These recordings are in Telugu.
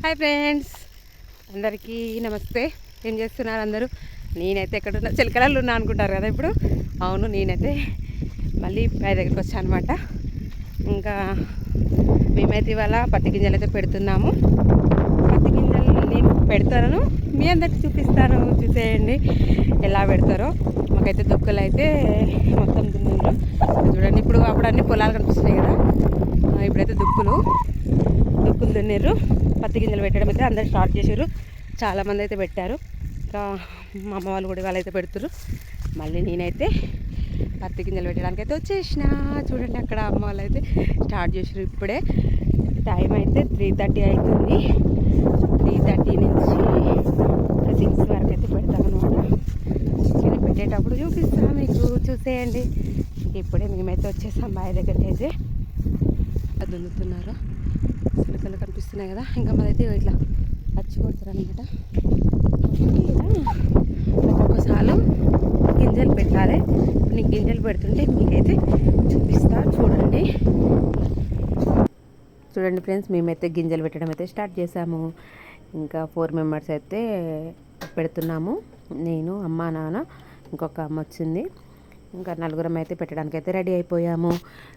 హాయ్ ఫ్రెండ్స్, అందరికీ నమస్తే. ఏం చేస్తున్నారు అందరూ? నేనైతే ఎక్కడున్నా చిలకలలో ఉన్నా అనుకుంటారు కదా. ఇప్పుడు అవును, నేనైతే మళ్ళీ పై దగ్గరికి వచ్చాను అనమాట. ఇంకా మేమైతే ఇవాళ పత్తి గింజలు అయితే పెడుతున్నాము. పత్తి గింజలు నేను పెడతాను, మీ అందరికి చూపిస్తాను. చూసేయండి ఎలా పెడతారో. మాకైతే దుక్కులు అయితే మొత్తం దున్నులు చూడండి. ఇప్పుడు అప్పుడు అన్ని పొలాలు కనిపిస్తున్నాయి కదా, ఇప్పుడైతే దుక్కులు దున్నిర్రు. పత్తి గింజలు పెట్టడం అయితే అందరు స్టార్ట్ చేసారు. చాలామంది అయితే పెట్టారు. ఇంకా మా అమ్మ వాళ్ళు కూడా వాళ్ళైతే పెడుతున్నారు. మళ్ళీ నేనైతే పత్తి గింజలు పెట్టడానికి అయితే వచ్చేసిన. చూడండి అక్కడ అమ్మ వాళ్ళు అయితే స్టార్ట్ చేసారు. ఇప్పుడే టైం అయితే 3:30 అవుతుంది. 3:30 నుంచి 6 వరకు అయితే పెడతామన్నమాట. నేను పెట్టేటప్పుడు చూపిస్తాను మీకు, చూసేయండి. ఇప్పుడే మేమైతే వచ్చేసాం బావి దగ్గరికి. అయితే దున్నుతున్నారు, చిలకలు కనిపిస్తున్నాయి కదా. ఇంకా మాదైతే ఇట్లా పచ్చి కొడతారు అనమాట. ఒక్కొక్కసారి గింజలు పెట్టాలి. నేను గింజలు పెడుతుంటే మీకైతే చూపిస్తా, చూడండి. చూడండి ఫ్రెండ్స్, మేమైతే గింజలు పెట్టడం అయితే స్టార్ట్ చేసాము. ఇంకా 4 మెంబర్స్ అయితే పెడుతున్నాము. నేను, అమ్మ, నాన్న, ఇంకొక అమ్మ వచ్చింది. ఇంకా 4 అయితే పెట్టడానికి అయితే రెడీ అయిపోయాము.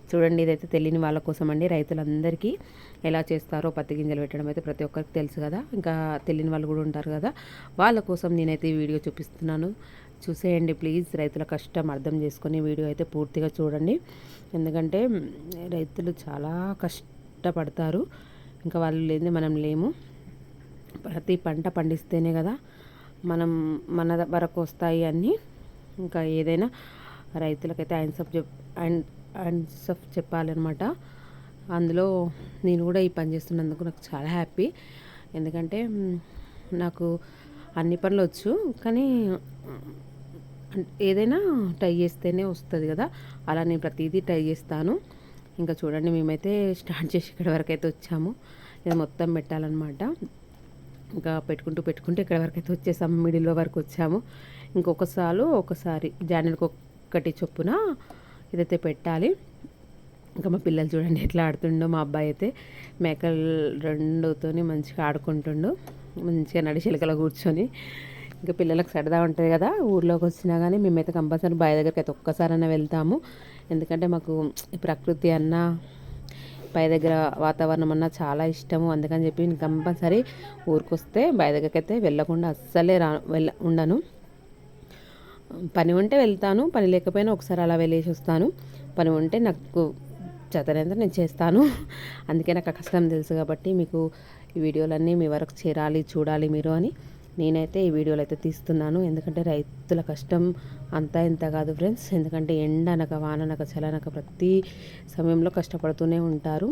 చూడండి, ఇదైతే తెలియని వాళ్ళ కోసం అండి. రైతులందరికీ ఎలా చేస్తారో పత్తి గింజలు పెట్టడం అయితే ప్రతి ఒక్కరికి తెలుసు కదా. ఇంకా తెలియని వాళ్ళు కూడా ఉంటారు కదా, వాళ్ళ కోసం నేనైతే ఈ వీడియో చూపిస్తున్నాను. చూసేయండి ప్లీజ్. రైతుల కష్టం అర్థం చేసుకొని వీడియో అయితే పూర్తిగా చూడండి. ఎందుకంటే రైతులు చాలా కష్టపడతారు. ఇంకా వాళ్ళు లేనిదే మనం లేము. ప్రతి పంట పండిస్తేనే కదా మన వరకు వస్తాయి అన్నీ. ఇంకా ఏదైనా రైతులకైతే హ్యాండ్స్ ఆఫ్ చెప్పాలన్నమాట. అందులో నేను కూడా ఈ పని చేస్తున్నందుకు నాకు చాలా హ్యాపీ. ఎందుకంటే నాకు అన్ని పనులు వచ్చు, కానీ ఏదైనా ట్రై చేస్తేనే వస్తుంది కదా. అలా నేను ప్రతిదీ ట్రై చేస్తాను. ఇంకా చూడండి, మేమైతే స్టార్ట్ చేసి ఇక్కడ వరకు అయితే వచ్చాము. ఇది మొత్తం పెట్టాలన్నమాట. ఇంకా పెట్టుకుంటూ ఇక్కడ వరకు అయితే వచ్చేసాము. మిడిల్లో వరకు వచ్చాము. ఒకసారి జానెలకు ఒక్కటి చొప్పున ఇదైతే పెట్టాలి. ఇంకా మా పిల్లలు చూడండి ఎట్లా ఆడుతుండో. మా అబ్బాయి అయితే మేకలు 2తోని మంచిగా ఆడుకుంటుండు, మంచిగా నడి చిలకలో కూర్చొని. ఇంకా పిల్లలకు సరదా ఉంటుంది కదా. ఊర్లోకి వచ్చినా కానీ మేమైతే కంపల్సరీ బావి దగ్గరికి అయితే ఒక్కసారైనా వెళ్తాము. ఎందుకంటే మాకు ప్రకృతి అన్నా, బావి దగ్గర వాతావరణం అన్నా చాలా ఇష్టము. అందుకని చెప్పి నేను కంపల్సరీ ఊరికొస్తే బావి దగ్గరికి అయితే వెళ్ళకుండా అస్సలే ఉండను. పని ఉంటే వెళ్తాను, పని లేకపోయినా ఒకసారి అలా వెళ్ళేసి వస్తాను. పని ఉంటే నాకు చేతనైతే నేను చేస్తాను. అందుకే నాకు ఆ కష్టం తెలుసు కాబట్టి మీకు ఈ వీడియోలన్నీ మీ వరకు చేరాలి, చూడాలి మీరు అని నేనైతే ఈ వీడియోలు అయితే తీస్తున్నాను. ఎందుకంటే రైతుల కష్టం అంతా ఇంత కాదు ఫ్రెండ్స్. ఎందుకంటే ఎండనక, వాననక, చలనక ప్రతి సమయంలో కష్టపడుతూనే ఉంటారు.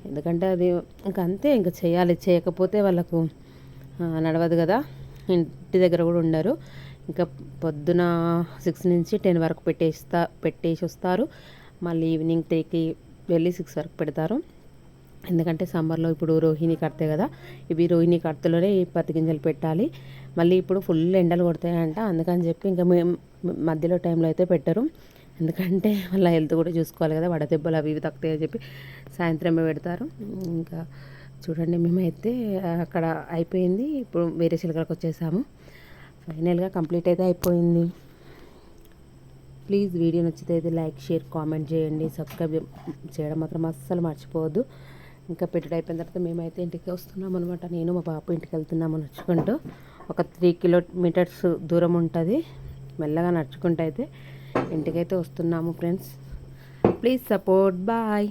ఎందుకంటే అది ఇంకా అంతే, ఇంకా చేయాలి. చేయకపోతే వాళ్ళకు నడవదు కదా. ఇంటి దగ్గర కూడా ఉండరు. ఇంకా పొద్దున 6 నుంచి 10 వరకు పెట్టేసి వస్తారు. మళ్ళీ ఈవినింగ్ 3కి వెళ్ళి 6 వరకు పెడతారు. ఎందుకంటే సమ్మర్లో ఇప్పుడు రోహిణి కడితే కదా, ఇవి రోహిణి కడతలోనే ఈ పత్తి గింజలు పెట్టాలి. మళ్ళీ ఇప్పుడు ఫుల్ ఎండలు కొడతాయంట. అందుకని చెప్పి ఇంకా మేము మధ్యలో టైంలో అయితే పెట్టరు. ఎందుకంటే వాళ్ళ హెల్త్ కూడా చూసుకోవాలి కదా, వడదెబ్బలు అవి ఇవి తక్కుతాయని చెప్పి సాయంత్రమే పెడతారు. ఇంకా చూడండి, మేమైతే అక్కడ అయిపోయింది. ఇప్పుడు వేరే చిలకలకు వచ్చేసాము. ఫైనల్గా కంప్లీట్ అయితే అయిపోయింది. ప్లీజ్ వీడియో నచ్చితే అయితే లైక్, షేర్, కామెంట్ చేయండి. సబ్స్క్రైబ్ చేయడం మాత్రం అస్సలు మర్చిపోవద్దు. ఇంకా పెట్టుడు అయిపోయిన తర్వాత మేమైతే ఇంటికి వస్తున్నాం అనమాట. నేను మా పాప ఇంటికి వెళ్తున్నాము నడుచుకుంటూ. ఒక 3 కిలోమీటర్స్ దూరం ఉంటుంది. మెల్లగా నడుచుకుంటూ అయితే ఇంటికైతే వస్తున్నాము ఫ్రెండ్స్. Please support. బాయ్.